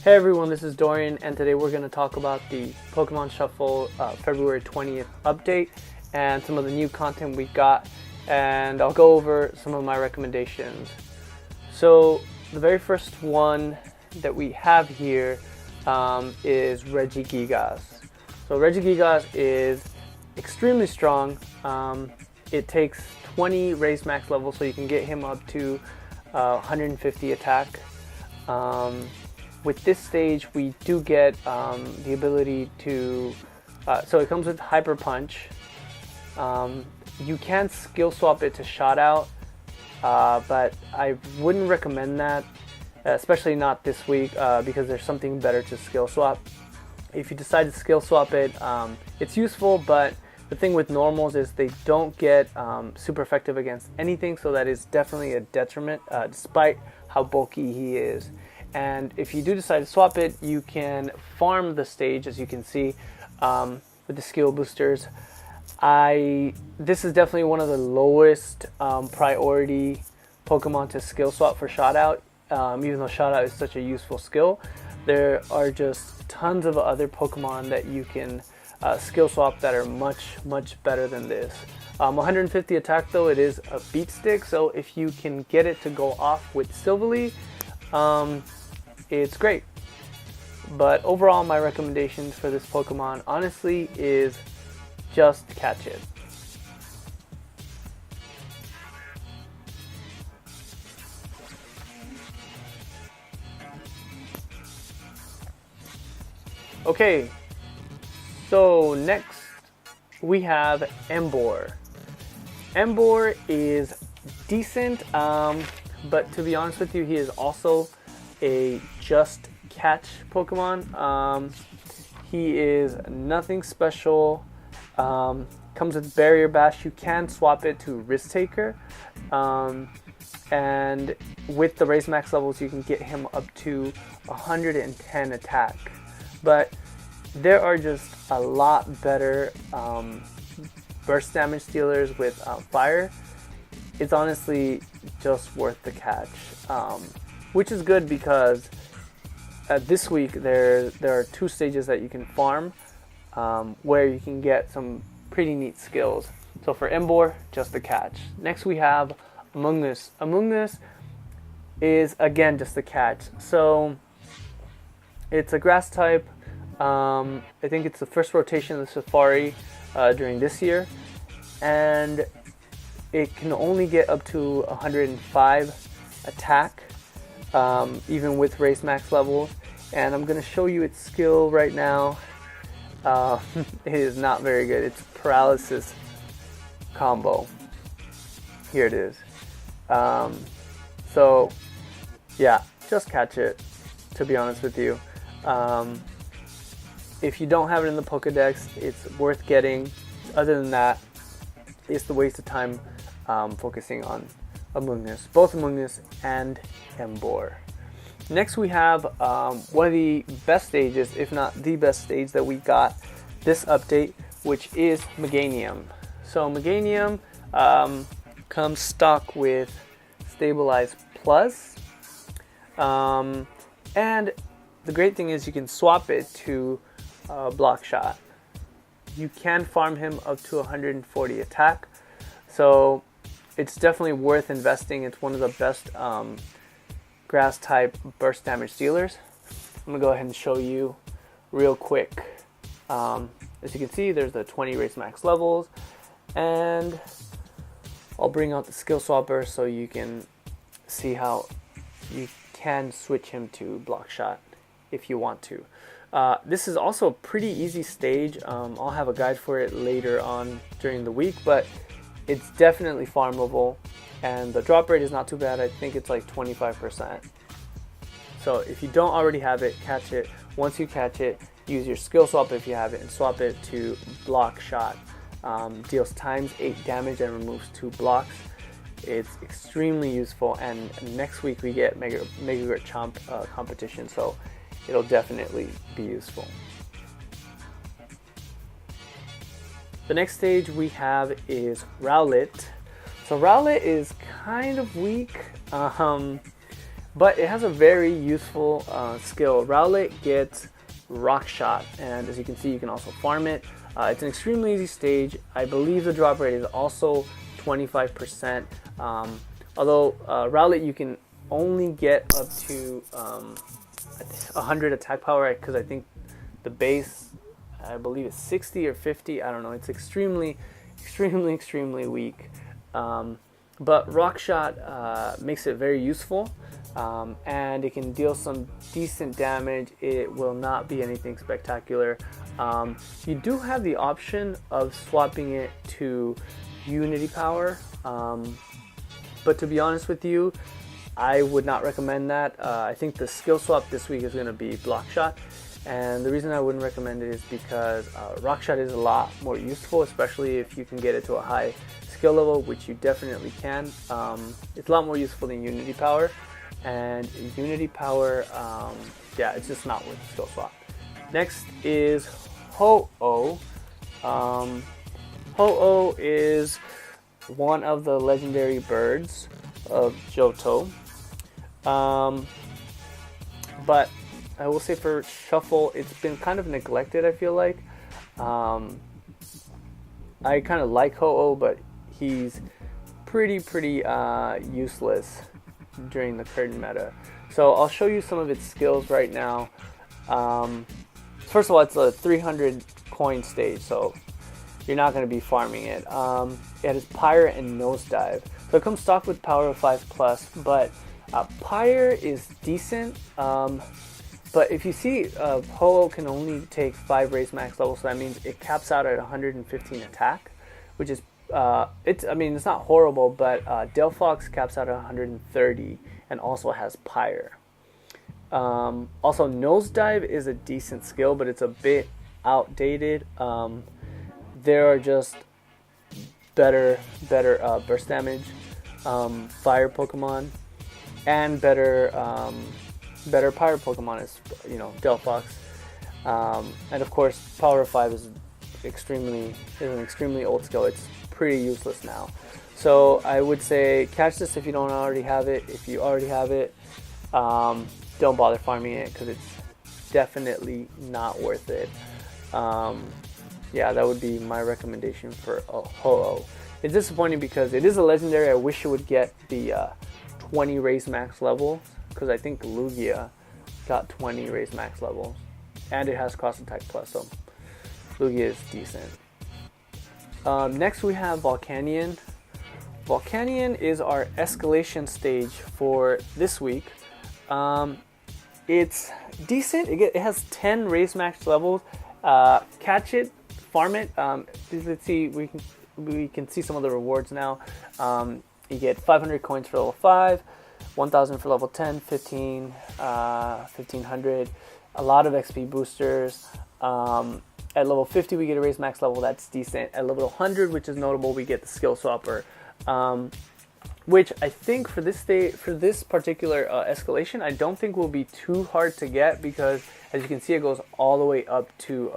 Hey everyone, this is Dorian, and today we're going to talk about the Pokemon Shuffle February 20th update and some of the new content we got, and I'll go over some of my recommendations. So the very first one that we have here is Regigigas. So Regigigas is extremely strong. It takes 20 raised max levels, so you can get him up to 150 attack. With this stage, we do get the ability to, so it comes with Hyper Punch. You can skill swap it to Shot Out, but I wouldn't recommend that, especially not this week, because there's something better to skill swap. If you decide to skill swap it, it's useful, but the thing with normals is they don't get super effective against anything, so that is definitely a detriment, despite how bulky he is. And if you do decide to swap it, you can farm the stage, as you can see, with the skill boosters. This is definitely one of the lowest priority Pokemon to skill swap for Shot Out, even though Shot Out is such a useful skill. There are just tons of other Pokemon that you can skill swap that are much better than this. 150 attack though, it is a beat stick, so if you can get it to go off with Silvally, it's great. But overall, my recommendations for this Pokemon honestly is just catch it. Okay, so next we have Emboar. Emboar is decent, but to be honest with you, he is also a just catch Pokemon. He is nothing special. Comes with Barrier Bash. You can swap it to Risk Taker, and with the raise max levels, you can get him up to 110 attack. But there are just a lot better burst damage dealers with fire. It's honestly just worth the catch, which is good because this week there are 2 stages that you can farm where you can get some pretty neat skills. So for Emboar, just the catch. Next we have Amoonguss. Amoonguss is again just a catch. So it's a grass type. I think it's the first rotation of the Safari during this year, and it can only get up to 105 attack, even with race max levels. And I'm going to show you its skill right now. It is not very good. It's paralysis combo. Here it is. So yeah, just catch it, to be honest with you. If you don't have it in the Pokedex, it's worth getting. Other than that, it's the waste of time focusing on Amoonguss, both Amoonguss and Emboar. Next we have one of the best stages, if not the best stage that we got this update, which is Meganium. So Meganium comes stock with Stabilize Plus, and the great thing is you can swap it to Block Shot. You can farm him up to 140 attack, so it's definitely worth investing. It's one of the best grass type burst damage dealers. I'm gonna go ahead and show you real quick. As you can see, there's the 20 race max levels, and I'll bring out the skill swapper so you can see how you can switch him to Block Shot if you want to. This is also a pretty easy stage. I'll have a guide for it later on during the week, but it's definitely farmable, and the drop rate is not too bad. I think it's like 25%. So if you don't already have it, catch it. Once you catch it, use your skill swap if you have it and swap it to Block Shot. Deals ×8 damage and removes 2 blocks. It's extremely useful, and next week we get Mega Chomp competition, so it'll definitely be useful. The next stage we have is Rowlet. So Rowlet is kind of weak, but it has a very useful skill. Rowlet gets Rock Shot, and as you can see, you can also farm it. It's an extremely easy stage. I believe the drop rate is also 25%. Although Rowlet, you can only get up to 100 attack power, because I think the base, I believe, is 60 or 50. I don't know. It's extremely weak. But Rock Shot makes it very useful, and it can deal some decent damage. It will not be anything spectacular. You do have the option of swapping it to Unity Power, but to be honest with you, I would not recommend that. I think the skill swap this week is going to be Block Shot, and the reason I wouldn't recommend it is because Rock Shot is a lot more useful, especially if you can get it to a high skill level, which you definitely can. It's a lot more useful than Unity Power, and Unity Power, yeah, it's just not worth the skill swap. Next is Ho-Oh. Ho-Oh is one of the legendary birds of Johto. But I will say for Shuffle, it's been kind of neglected, I feel like. I kind of like Ho-Oh, but he's pretty useless during the current meta. So I'll show you some of its skills right now. First of all, it's a 300 coin stage, so you're not going to be farming it. It has Pyre and Nosedive. So it comes stocked with power of 5+, but Pyre is decent. But if you see, Ho-Oh can only take 5 raise max levels, so that means it caps out at 115 attack, which is, it's not horrible, but Delphox caps out at 130 and also has Pyre. Also, Nosedive is a decent skill, but it's a bit outdated. There are just better burst damage, fire Pokemon, and better Pyre Pokemon is, Delphox. And of course, Power of 5 is an extremely old skill. It's pretty useless now. So I would say catch this if you don't already have it. If you already have it, don't bother farming it because it's definitely not worth it. Yeah, that would be my recommendation for Ho-Oh. It's disappointing because it is a legendary. I wish it would get the 20 raise max levels, because I think Lugia got 20 raise max levels, and it has cross attack plus, so Lugia is decent. Next we have Volcanion. Volcanion is our escalation stage for this week. It's decent. It has 10 raise max levels. Catch it, farm it. Let's see, we can see some of the rewards now. You get 500 coins for level 5, 1,000 for level 10, 15, 1,500, a lot of XP boosters. At level 50, we get a raise max level. That's decent. At level 100, which is notable, we get the skill swapper, which I think for this particular escalation, I don't think will be too hard to get, because as you can see, it goes all the way up to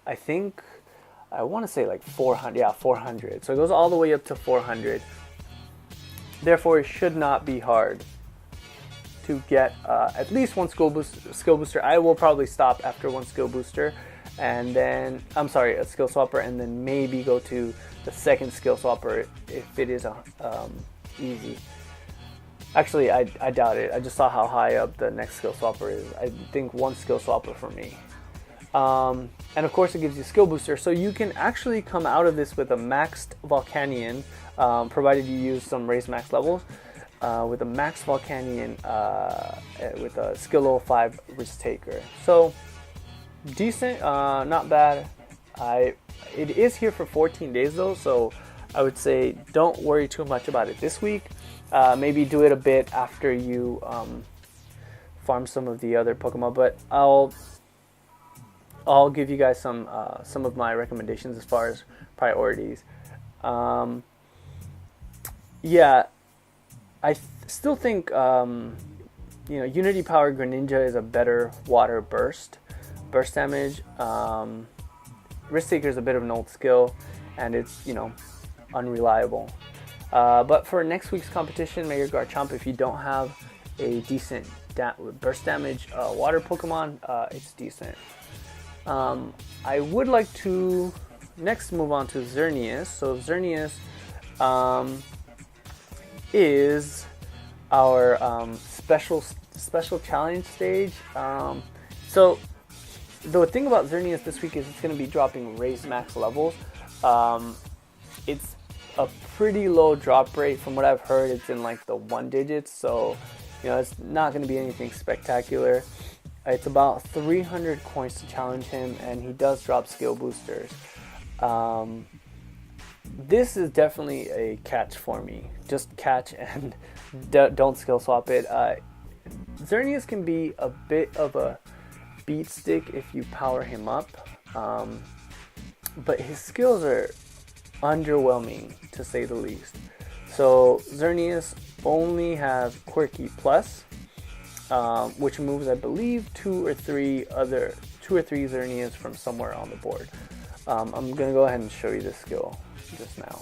I want to say like 400. Yeah, 400. So it goes all the way up to 400. Therefore, it should not be hard to get at least one skill booster. I will probably stop after one skill booster, and then a skill swapper, and then maybe go to the second skill swapper if it is easy. Actually, I doubt it. I just saw how high up the next skill swapper is. I think one skill swapper for me. And of course, it gives you skill booster, so you can actually come out of this with a maxed Volcanion, provided you use some raise max levels. With a max Volcanion with a skill level 5 risk taker. So decent, not bad. It is here for 14 days though, so I would say don't worry too much about it this week. Maybe do it a bit after you farm some of the other Pokemon, but I'll give you guys some of my recommendations as far as priorities. Yeah, I still think Unity Power Greninja is a better water burst damage. Risk Taker is a bit of an old skill, and it's unreliable. But for next week's competition, Mega Garchomp, if you don't have a decent burst damage water Pokemon, it's decent. I would like to next move on to Xerneas. So Xerneas is our special challenge stage. So the thing about Xerneas this week is it's going to be dropping raised max levels. It's a pretty low drop rate from what I've heard. It's in like the 1 digits, so it's not going to be anything spectacular. It's about 300 coins to challenge him, and he does drop skill boosters. This is definitely a catch for me. Just catch and don't skill swap it. Xerneas can be a bit of a beat stick if you power him up, but his skills are underwhelming to say the least. So Xerneas only has Quirky Plus, which removes, I believe, two or three Xerneas from somewhere on the board. I'm gonna go ahead and show you this skill just now.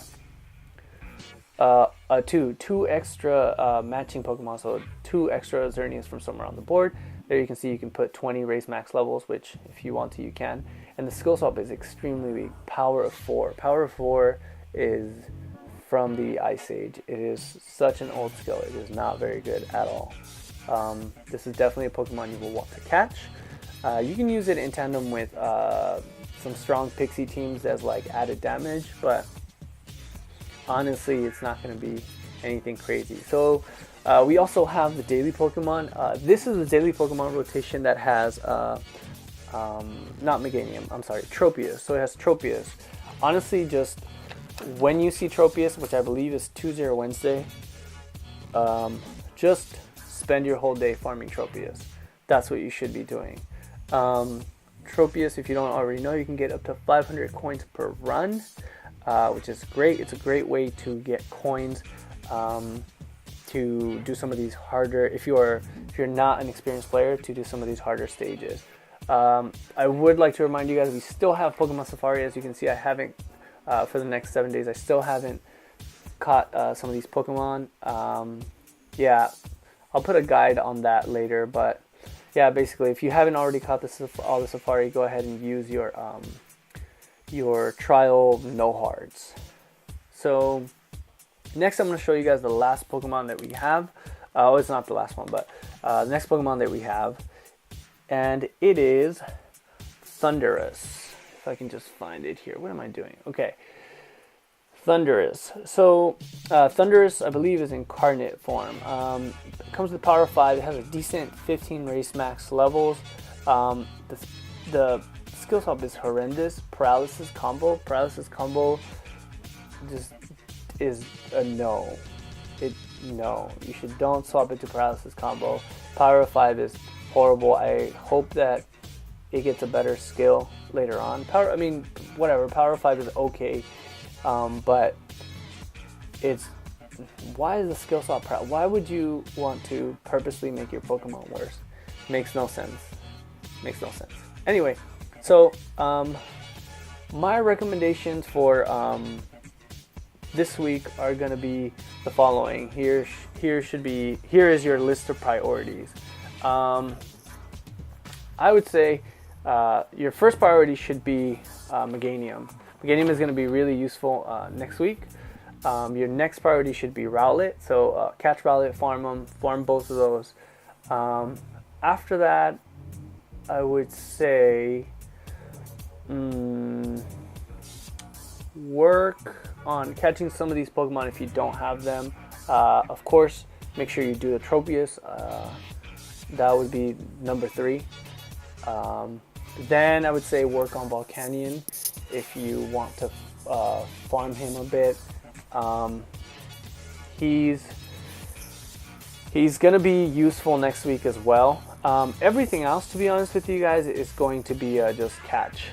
Two extra matching Pokemon, so 2 extra Xerneas from somewhere on the board. There you can see you can put 20 raised max levels, which if you want to, you can. And the skill swap is extremely weak. Power of 4. Power of 4 is from the Ice Age. It is such an old skill. It is not very good at all. This is definitely a Pokemon you will want to catch. You can use it in tandem with some strong Pixie teams as like added damage, but honestly, it's not going to be anything crazy. So we also have the daily Pokemon. This is the daily Pokemon rotation that has not Meganium, I'm sorry, Tropius. So it has Tropius. Honestly, just when you see Tropius, which I believe is Tuesday or Wednesday, just spend your whole day farming Tropius. That's what you should be doing. Tropius, if you don't already know, you can get up to 500 coins per run, which is great. It's a great way to get coins to do some of these harder, if you're not an experienced player, to do some of these harder stages. I would like to remind you guys, we still have Pokemon Safari. As you can see, I haven't, for the next 7 days, I still haven't caught some of these Pokemon. Yeah, I'll put a guide on that later, but yeah, basically, if you haven't already caught all the Safari, go ahead and use your trial no hards. So next, I'm going to show you guys the last Pokemon that we have. Oh, it's not the last one, but the next Pokemon that we have, and it is Thundurus. If I can just find it here. What am I doing? Okay. Thundurus. So Thundurus, I believe, is incarnate form. It comes with power 5. It has a decent 15 race max levels. The skill swap is horrendous. Paralysis combo just is a no. No. You don't swap it to paralysis combo. Power 5 is horrible. I hope that it gets a better skill later on. Power 5 is okay. But why is the skill swap why would you want to purposely make your Pokemon worse? Makes no sense. Anyway, so my recommendations for this week are going to be the following. Here is your list of priorities. I would say your first priority should be Meganium. Meganium is going to be really useful next week. Your next priority should be Rowlet. So catch Rowlet, farm both of those. After that, I would say work on catching some of these Pokemon if you don't have them. Of course, make sure you do the Tropius. That would be number 3. Then I would say work on Volcanion if you want to farm him a bit. He's going to be useful next week as well. Everything else, to be honest with you guys, is going to be just catch.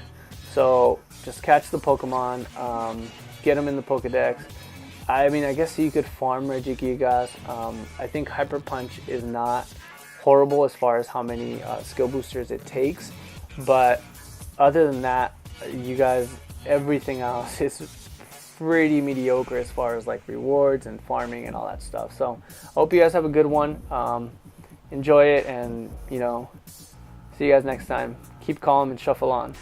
So just catch the Pokemon, get them in the Pokedex. I guess you could farm Regigigas. I think Hyper Punch is not horrible as far as how many skill boosters it takes. But other than that, you guys, everything else is pretty mediocre as far as like rewards and farming and all that stuff. So I hope you guys have a good one. enjoy it, and see you guys next time. Keep calm and shuffle on.